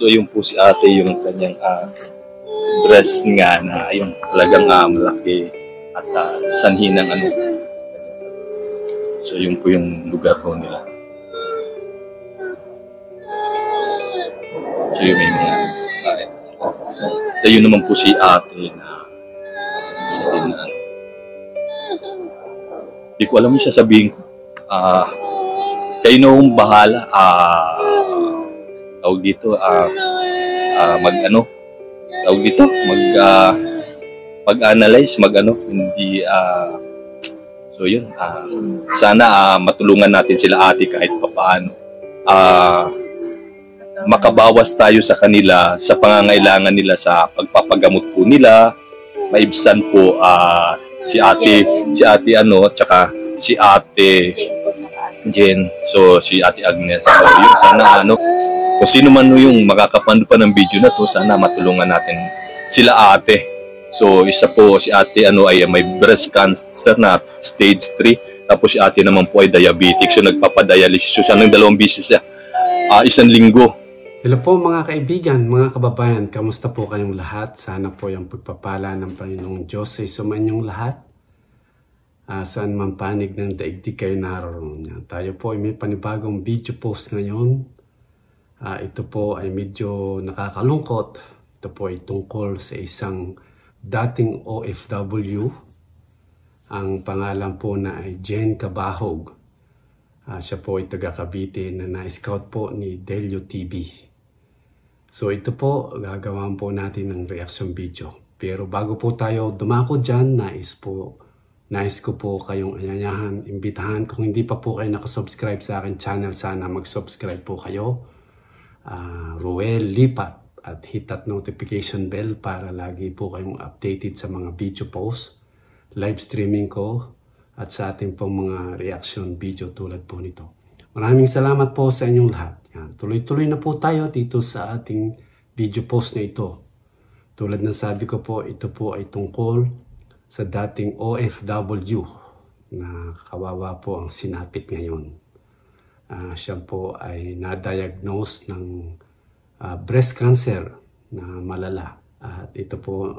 So yung po si ate, yung kanyang breast nga na yung talagang malaki at sanhi ng ano. So yung po yung lugar po nila. So yung may mga tayo naman po si ate na sabi na hindi ko alam yung sasabihin ko. Kayo na hong bahala. Tawag dito, mag-analyze, hindi, so yun, sana matulungan natin sila ate kahit papaano. Makabawas tayo sa kanila sa pangangailangan nila sa pagpapagamot po nila, maibsan po si ate tsaka si ate Jen, so si ate Agnes. So yun, sana kung sino man yung makakapanood pa ng video na to, sana matulungan natin sila ate. So isa po si ate ay may breast cancer na stage 3, tapos si ate naman po ay diabetic, so nagpapadialysis siya ng 2 beses isang linggo. Hello po mga kaibigan, mga kababayan, kamusta po kayong lahat? Sana po yung pagpapala ng Panginoong Diyos ay sumainyong lahat. Saan man panig ng daigdig kayo naroon. Tayo po ay may panibagong video post ngayon. Ito po ay medyo nakakalungkot. Ito po ay tungkol sa isang dating OFW. Ang pangalan po na ay Jen Cabahog. Siya po ay taga Cavite na na-scout po ni Delio TV. So ito po, gagawin po natin ng reaction video. Pero bago po tayo dumako dyan, nais ko po kayong anyayahan, imbitahan. Kung hindi pa po kayo nakasubscribe sa akin channel, sana mag-subscribe po kayo. Ruel Lipat at hit that notification bell para lagi po kayong updated sa mga video posts, live streaming ko at sa ating pong mga reaction video tulad po nito. Maraming salamat po sa inyong lahat. Yan. Tuloy-tuloy na po tayo dito sa ating video post na ito. Tulad ng sabi ko po, ito po ay tungkol sa dating OFW na kawawa po ang sinapit ngayon. Siya po ay na-diagnose ng breast cancer na malala. At ito po,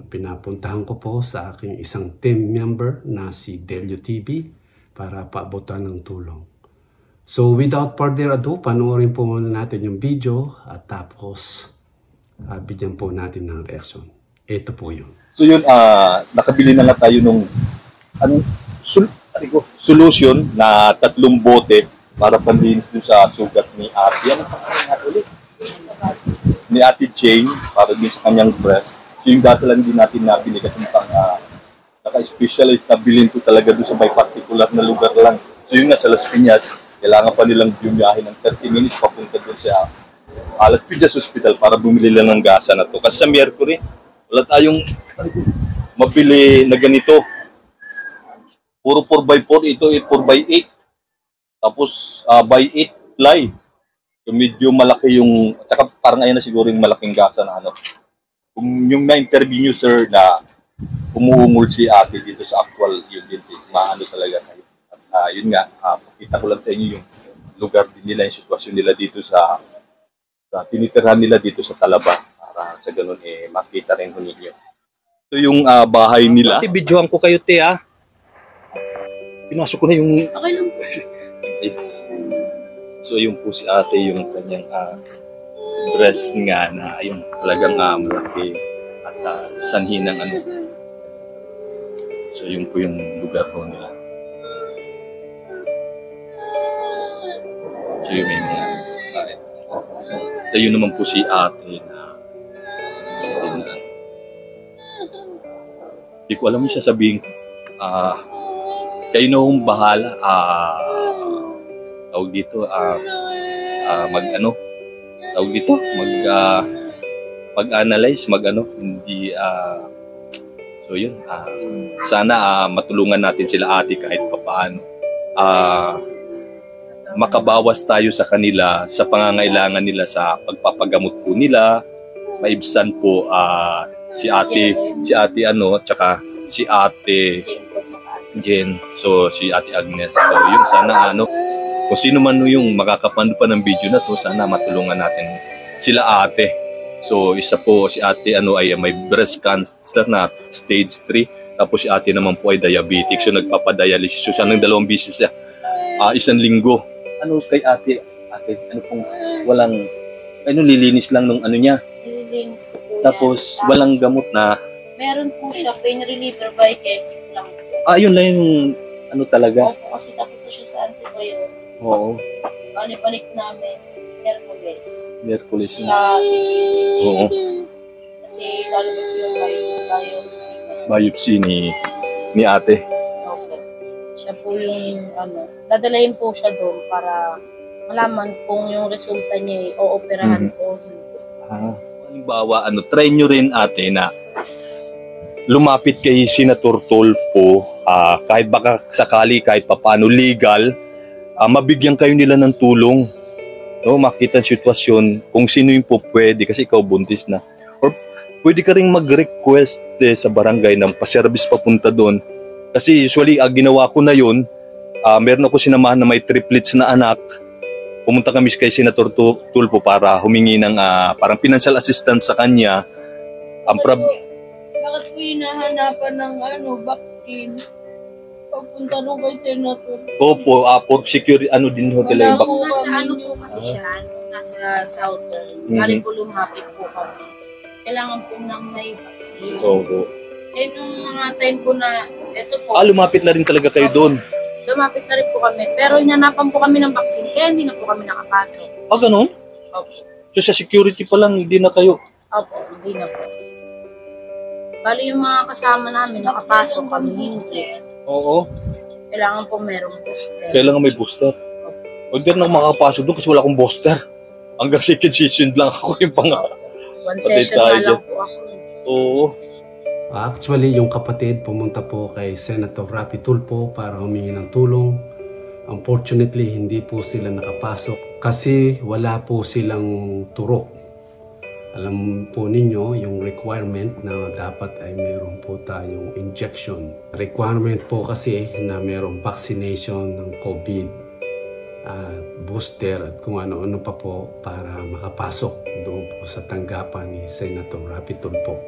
pinapuntahan ko po sa aking isang team member na si Delio TV para paabutan ng tulong. So without further ado, panoorin po muna natin yung video at tapos bigyan po natin ng reaction. Ito po yun. So yun, nakabili na lang tayo nung solution na 3 bote para panlinis dun sa sugat ni ate. Ano pa ulit? Ni ate Jane para din sa kanyang breast. So yung dasa lang din natin nabili kasi naka-specialize na bilhin ko talaga doon sa may particular na lugar lang. So yun nga sa Las Piñas, kailangan pa nilang bumiyahe ng 30 minutes papunta doon sa Las Piñas Hospital para bumili lang ng gasa na to. Kasi sa Mercury, wala tayong mabili na ganito. Puro 4x4, ito 4x8. Tapos by 8 ply. So medyo malaki yung, tsaka parang ayun na siguro yung malaking gasa na Kung yung na-interview nyo sir na umuungol si ate dito sa actual unit, maano talaga kayo. At yun nga, pakita ko lang sa inyo yung lugar din nila, yung sitwasyon nila dito sa tinitirhan nila dito sa Talaba. Para sa ganun makita rin ho ninyo. Ito yung bahay nila. Videohan ko kayo Pinasok ko na yung... Okay lang. So yung po si ate, yung kanyang breast nga na yung talagang malaki at sanhi ng ano. So yung po yung lugar po nila. So yung may mga tayo naman po si ate na sabi na hindi ko alam yung sasabihin ko. Kayo na hong bahala. Tawag dito, mag-analyze, hindi, so yun, sana matulungan natin sila ate kahit papaano. Makabawas tayo sa kanila sa pangangailangan nila sa pagpapagamot po nila, maibsan po si ate tsaka si ate Jen, so si ate Agnes. So yun, sana kung sino man yung makakapanood pa ng video na to, sana matulungan natin sila ate. So isa po si ate ay may breast cancer na stage 3. Tapos si ate naman po ay diabetic. So nagpapadialysis siya ng 2 beses siya. 1 linggo. Ano kay ate? Ate, ano pong walang, lilinis lang nung ano niya. Nililinis ko po Tapos yan. walang gamot na, Meron po siya, pain reliever by Kesik lang po. yun lang yung ano talaga. Opo, kasi tapos na siya sa antibiotic. Oo. Balik namin, Hercules. Miyerkules yun. Sa Oo. kasi lalabas yung biopsy. Biopsy ni ate. Opo. Siya po yung dadalayin po siya doon para malaman kung yung resulta niya ay ooperahan po. Halimbawa, try nyo rin ate na lumapit kay Senator Tulfo, kahit baka sakali, kahit papaano legal, mabigyan kayo nila ng tulong. No, makita ang sitwasyon kung sino yung po pwede kasi ikaw buntis na. Or pwede ka rin mag-request sa barangay ng pa-service papunta doon. Kasi usually, ginawa ko na yun, meron ako sinamahan na may triplets na anak. Pumunta kami kay Senator Tulfo para humingi ng parang financial assistance sa kanya. Bakit po hinahanapan ng vaccine? Pagpunta nung kay Senator. Opo, for security, din hotel Wala yung po vaccine. nasa po kasi siya, nasa Southern. Galing po lumapit po kami. Kailangan po nang may vaccine. Oo. Nung mga time po na, ito po. Lumapit na rin talaga kayo doon. Lumapit na rin po kami. Pero hinanapan po kami ng vaccine, kaya hindi na po kami nakapasok. Ganun? Opo. So sa security pa lang, hindi na kayo. Opo, hindi na po. Bali yung mga kasama namin, nakapasok kami hindi. Oo. Kailangan po merong booster. Kailangan may booster. Huwag na makakapasok doon kasi wala akong booster. Hanggang second session lang ako yung One session na lang po ako. Oo. Actually, yung kapatid pumunta po kay Senator Rapi Tulfo para humingi ng tulong. Unfortunately, hindi po sila nakapasok kasi wala po silang turok. Alam po ninyo yung requirement na dapat ay mayroon po tayong injection. Requirement po kasi na mayroong vaccination ng COVID, booster at kung ano-ano pa po para makapasok doon po sa tanggapan ni Senator Rapi Tulfo.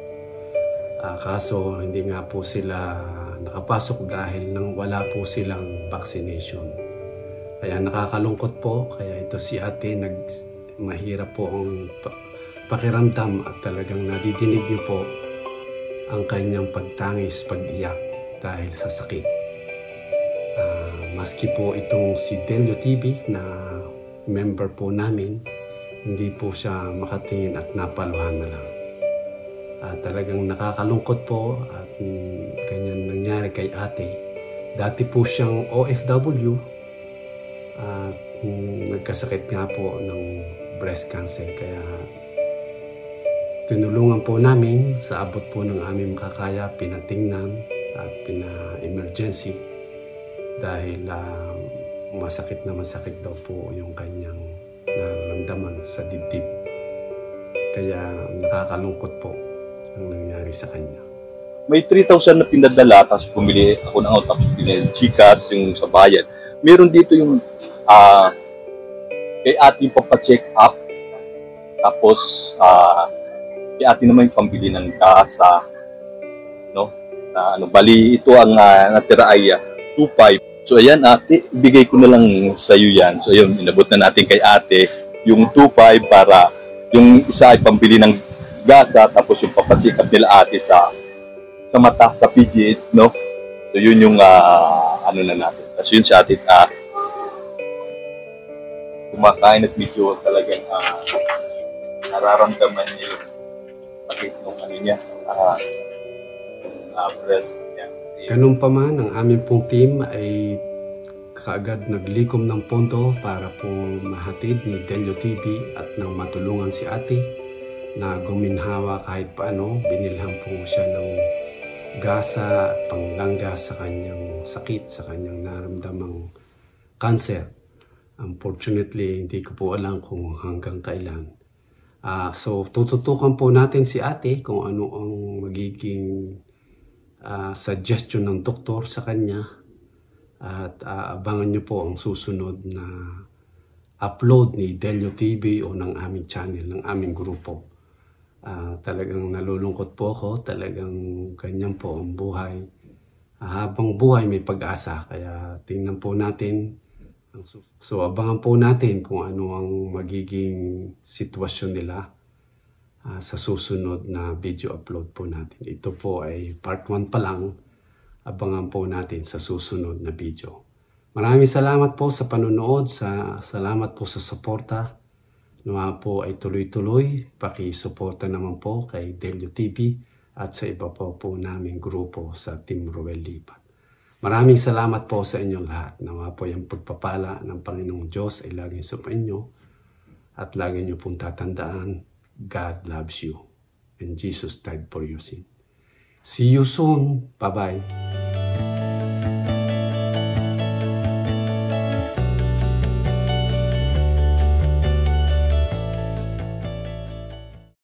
Kaso hindi nga po sila nakapasok dahil wala po silang vaccination. Kaya nakakalungkot po, kaya ito si ate mahirap po ang pakiramdam at talagang nadidinig niyo po ang kanyang pagtangis, pag-iyak dahil sa sakit. Maski po itong si Delio TV na member po namin, hindi po siya makatingin at napaluhan na lang. Talagang nakakalungkot po at ganyan nangyari kay ate. Dati po siyang OFW at nagkasakit nga po ng breast cancer kaya tinulungan po namin sa abot po ng aming makakaya, pinatingnan at pina-emergency dahil masakit daw po yung kanyang nararamdaman sa dibdib. Kaya nakakalungkot po ang nangyari sa kanya. May 3,000 na pinadala, tapos pumili ako ng out, tapos pinili Gcash yung sa bayan. Meron dito yung kay ating papacheck up, tapos kay ating naman yung pambili ng gasa, no? Bali ito ang natira ay 2,500. So ayan ate, ibigay ko na lang sa iyo yan. So ayun, inabot na natin kay ate yung 2,500 para yung isa ay pambili ng gasa, tapos yung papacheck up nila ate sa mata, sa PGH, no? So yun yung na natin. Tapos yun sa atin kumakain at medyo talagang nararamdaman niya yung sakit ng niya, breast niya. Ganun pa man, ang aming pong team ay kaagad naglikom ng pondo para po mahatid ni Delio TV at nang matulungan si ate na guminhawa kahit paano. Binilhan po siya ng gasa at panglangga sa kanyang sakit, sa kanyang naramdamang cancer. Unfortunately, hindi ko po alam kung hanggang kailan. So, tututukan po natin si ate kung ano ang magiging suggestion ng doktor sa kanya. At abangan nyo po ang susunod na upload ni Delio TV o ng aming channel, ng aming grupo. Talagang nalulungkot po ako, talagang ganyan po ang buhay. Habang buhay may pag-asa, kaya tingnan po natin. So abangan po natin kung ano ang magiging sitwasyon nila sa susunod na video upload po natin. Ito po ay part 1 pa lang. Abangan po natin sa susunod na video. Maraming salamat po sa panonood, salamat po sa suporta. Nawa po ay tuloy-tuloy. Paki-suporta naman po kay Delio TV at sa iba po naming grupo sa Team Roel Lipat. Maraming salamat po sa inyong lahat. Nawa po yung pagpapala ng Panginoong Diyos ay laging sa inyo at lagi niyo pong tatandaan, God loves you and Jesus died for your sin. See you soon. Bye-bye.